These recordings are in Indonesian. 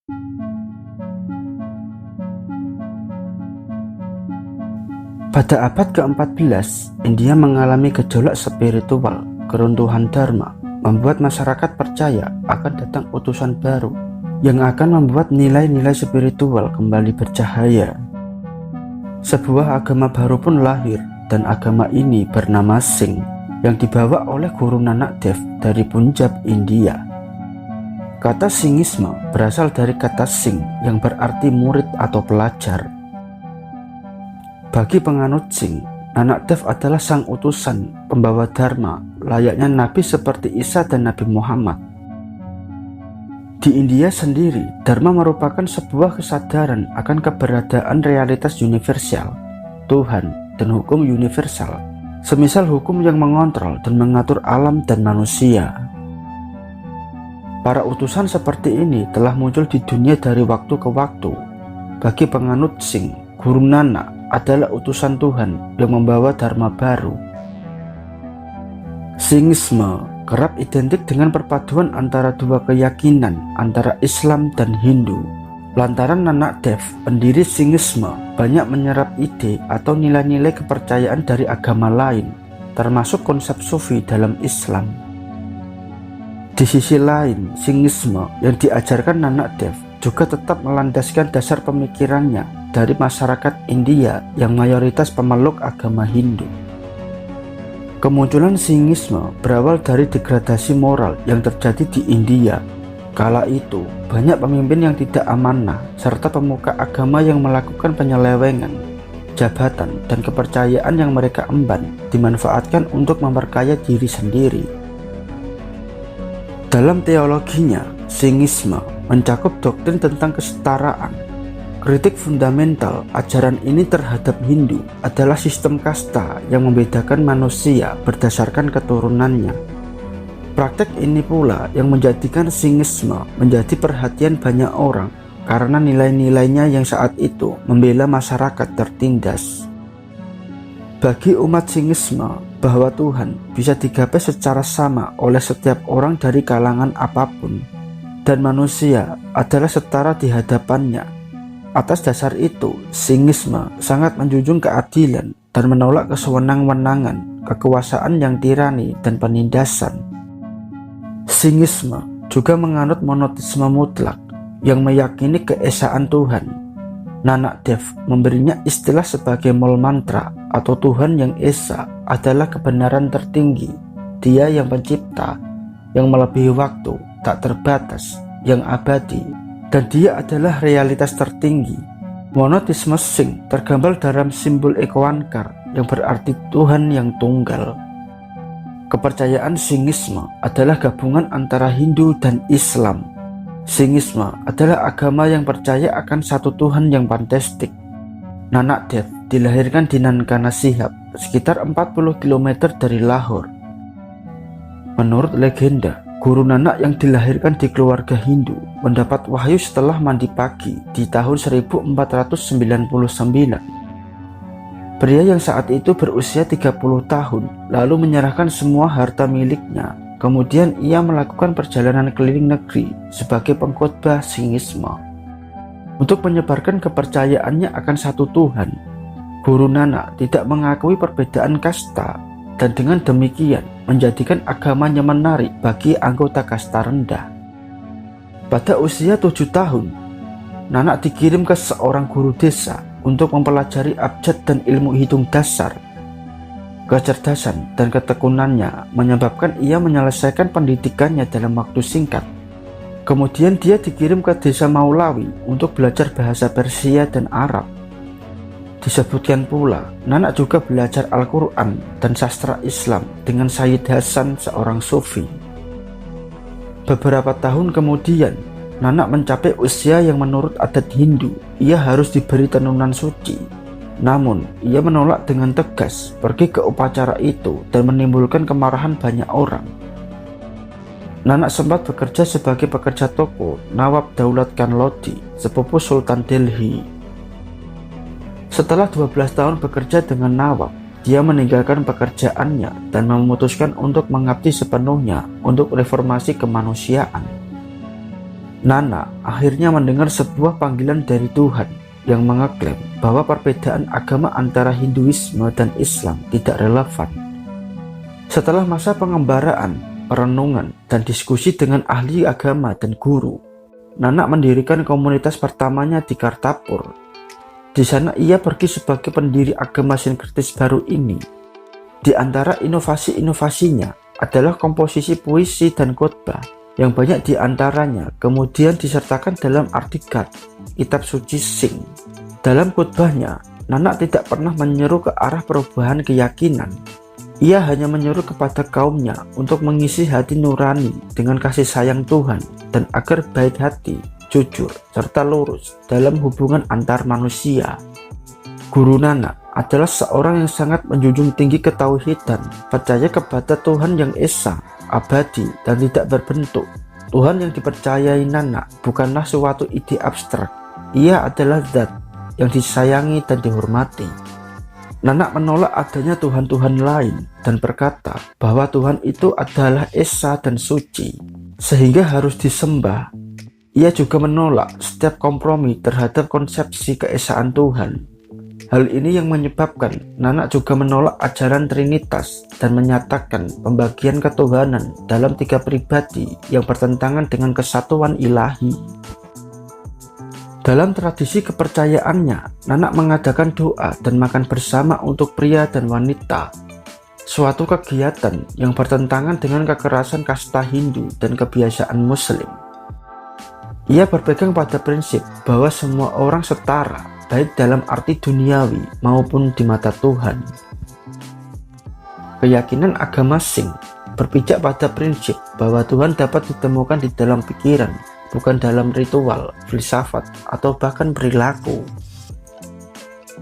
Pada abad ke-14, India mengalami gejolak spiritual. Keruntuhan dharma membuat masyarakat percaya akan datang utusan baru yang akan membuat nilai-nilai spiritual kembali bercahaya. Sebuah agama baru pun lahir, dan agama ini bernama Singh, yang dibawa oleh Guru Nanak Dev dari Punjab, India. Kata Singhisme berasal dari kata Singh yang berarti murid atau pelajar. Bagi penganut Singh, Nanak Dev adalah sang utusan pembawa dharma, layaknya nabi seperti Isa dan Nabi Muhammad. Di India sendiri, dharma merupakan sebuah kesadaran akan keberadaan realitas universal, Tuhan, dan hukum universal, semisal hukum yang mengontrol dan mengatur alam dan manusia. Para utusan seperti ini telah muncul di dunia dari waktu ke waktu. Bagi penganut Singh, Guru Nanak adalah utusan Tuhan yang membawa dharma baru. Singhisme kerap identik dengan perpaduan antara dua keyakinan antara Islam dan Hindu. Lantaran Nanak Dev, pendiri Singhisme, banyak menyerap ide atau nilai-nilai kepercayaan dari agama lain, termasuk konsep sufi dalam Islam. Di sisi lain, Singhisme yang diajarkan Nanak Dev juga tetap melandaskan dasar pemikirannya dari masyarakat India yang mayoritas pemeluk agama Hindu. Kemunculan Singhisme berawal dari degradasi moral yang terjadi di India. Kala itu, banyak pemimpin yang tidak amanah serta pemuka agama yang melakukan penyelewengan, jabatan, dan kepercayaan yang mereka emban dimanfaatkan untuk memperkaya diri sendiri. Dalam teologinya, Singhisme mencakup doktrin tentang kesetaraan. Kritik fundamental ajaran ini terhadap Hindu adalah sistem kasta yang membedakan manusia berdasarkan keturunannya. Praktek ini pula yang menjadikan Singhisme menjadi perhatian banyak orang karena nilai-nilainya yang saat itu membela masyarakat tertindas. Bagi umat Singhisme, bahwa Tuhan bisa digapai secara sama oleh setiap orang dari kalangan apapun, dan manusia adalah setara di hadapannya. Atas dasar itu, Singhisme sangat menjunjung keadilan dan menolak kesewenang-wenangan, kekuasaan yang tirani, dan penindasan. Singhisme juga menganut monoteisme mutlak yang meyakini keesaan Tuhan. Nanak Dev memberinya istilah sebagai Mul Mantra atau Tuhan yang Esa adalah kebenaran tertinggi. Dia yang pencipta, yang melebihi waktu, tak terbatas, yang abadi, dan dia adalah realitas tertinggi. Monoteisme Singh tergambar dalam simbol Ekoankar yang berarti Tuhan yang tunggal. Kepercayaan Singhisme adalah gabungan antara Hindu dan Islam. Singhisme adalah agama yang percaya akan satu Tuhan yang fantastik. Nanak Dev dilahirkan di Nankana Sahib, sekitar 40 km dari Lahore. Menurut legenda, Guru Nanak yang dilahirkan di keluarga Hindu mendapat wahyu setelah mandi pagi di tahun 1499. Pria yang saat itu berusia 30 tahun lalu menyerahkan semua harta miliknya. Kemudian ia melakukan perjalanan keliling negeri sebagai pengkhotbah Singhisme untuk menyebarkan kepercayaannya akan satu Tuhan. Guru Nanak tidak mengakui perbedaan kasta dan dengan demikian menjadikan agamanya menarik bagi anggota kasta rendah. Pada usia 7 tahun, Nanak dikirim ke seorang guru desa untuk mempelajari abjad dan ilmu hitung dasar. Kecerdasan dan ketekunannya menyebabkan ia menyelesaikan pendidikannya dalam waktu singkat. Kemudian dia dikirim ke desa Maulawi untuk belajar bahasa Persia dan Arab. Disebutkan pula, Nanak juga belajar Al-Quran dan sastra Islam dengan Sayyid Hasan, seorang sufi. Beberapa tahun kemudian, Nanak mencapai usia yang menurut adat Hindu, ia harus diberi tenunan suci. Namun, ia menolak dengan tegas pergi ke upacara itu dan menimbulkan kemarahan banyak orang. Nanak sempat bekerja sebagai pekerja toko Nawab Daulat Khan Lodi, sepupu Sultan Delhi. Setelah 12 tahun bekerja dengan Nawab, dia meninggalkan pekerjaannya dan memutuskan untuk mengabdi sepenuhnya untuk reformasi kemanusiaan. Nana akhirnya mendengar sebuah panggilan dari Tuhan yang mengeklaim bahwa perbedaan agama antara Hinduisme dan Islam tidak relevan. Setelah masa pengembaraan, perenungan, dan diskusi dengan ahli agama dan guru, Nana mendirikan komunitas pertamanya di Kartarpur. Di sana ia pergi sebagai pendiri agama sinkretis baru ini. Di antara inovasi-inovasinya adalah komposisi puisi dan khotbah yang banyak di antaranya kemudian disertakan dalam Artigat, kitab suci Singh. Dalam khotbahnya, Nana tidak pernah menyeru ke arah perubahan keyakinan. Ia hanya menyeru kepada kaumnya untuk mengisi hati nurani dengan kasih sayang Tuhan dan agar baik hati, jujur, serta lurus dalam hubungan antar manusia. Guru Nana adalah seorang yang sangat menjunjung tinggi ketauhidan, percaya kepada Tuhan yang esa, abadi, dan tidak berbentuk. Tuhan yang dipercayai Nana bukanlah suatu ide abstrak. Ia adalah zat yang disayangi dan dihormati. Nana menolak adanya Tuhan-Tuhan lain dan berkata bahwa Tuhan itu adalah esa dan suci, sehingga harus disembah. Ia juga menolak setiap kompromi terhadap konsepsi keesaan Tuhan. Hal ini yang menyebabkan Nana juga menolak ajaran Trinitas dan menyatakan pembagian ketuhanan dalam 3 pribadi yang bertentangan dengan kesatuan ilahi. Dalam tradisi kepercayaannya, Nana mengadakan doa dan makan bersama untuk pria dan wanita, suatu kegiatan yang bertentangan dengan kekerasan kasta Hindu dan kebiasaan Muslim. Ia berpegang pada prinsip bahwa semua orang setara, baik dalam arti duniawi maupun di mata Tuhan. Keyakinan agama Singh berpijak pada prinsip bahwa Tuhan dapat ditemukan di dalam pikiran, bukan dalam ritual, filsafat, atau bahkan perilaku.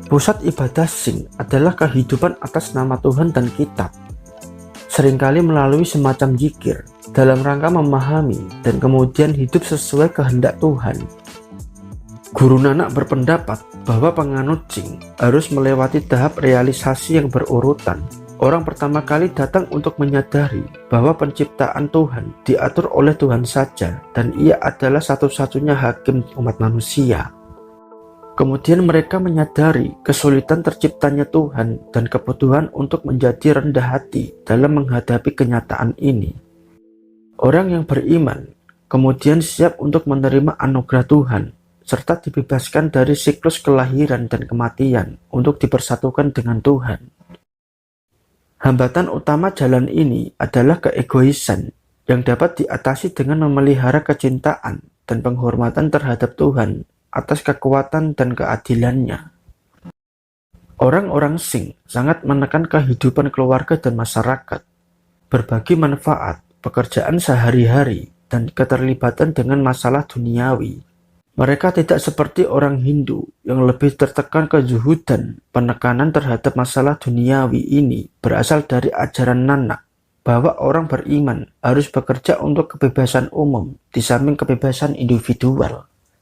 Pusat ibadah Singh adalah kehidupan atas nama Tuhan dan kitab, seringkali melalui semacam zikir, dalam rangka memahami dan kemudian hidup sesuai kehendak Tuhan. Guru Nanak berpendapat bahwa penganut Singh harus melewati tahap realisasi yang berurutan. Orang pertama kali datang untuk menyadari bahwa penciptaan Tuhan diatur oleh Tuhan saja dan ia adalah satu-satunya hakim umat manusia. Kemudian mereka menyadari kesulitan terciptanya Tuhan dan kebutuhan untuk menjadi rendah hati dalam menghadapi kenyataan ini. Orang yang beriman kemudian siap untuk menerima anugerah Tuhan serta dibebaskan dari siklus kelahiran dan kematian untuk dipersatukan dengan Tuhan. Hambatan utama jalan ini adalah keegoisan yang dapat diatasi dengan memelihara kecintaan dan penghormatan terhadap Tuhan atas kekuatan dan keadilannya. Orang-orang Singh sangat menekan kehidupan keluarga dan masyarakat, berbagi manfaat, pekerjaan sehari-hari, dan keterlibatan dengan masalah duniawi. Mereka tidak seperti orang Hindu yang lebih tertekan kezuhudan. Penekanan terhadap masalah duniawi ini berasal dari ajaran Nanak bahwa orang beriman harus bekerja untuk kebebasan umum di samping kebebasan individual.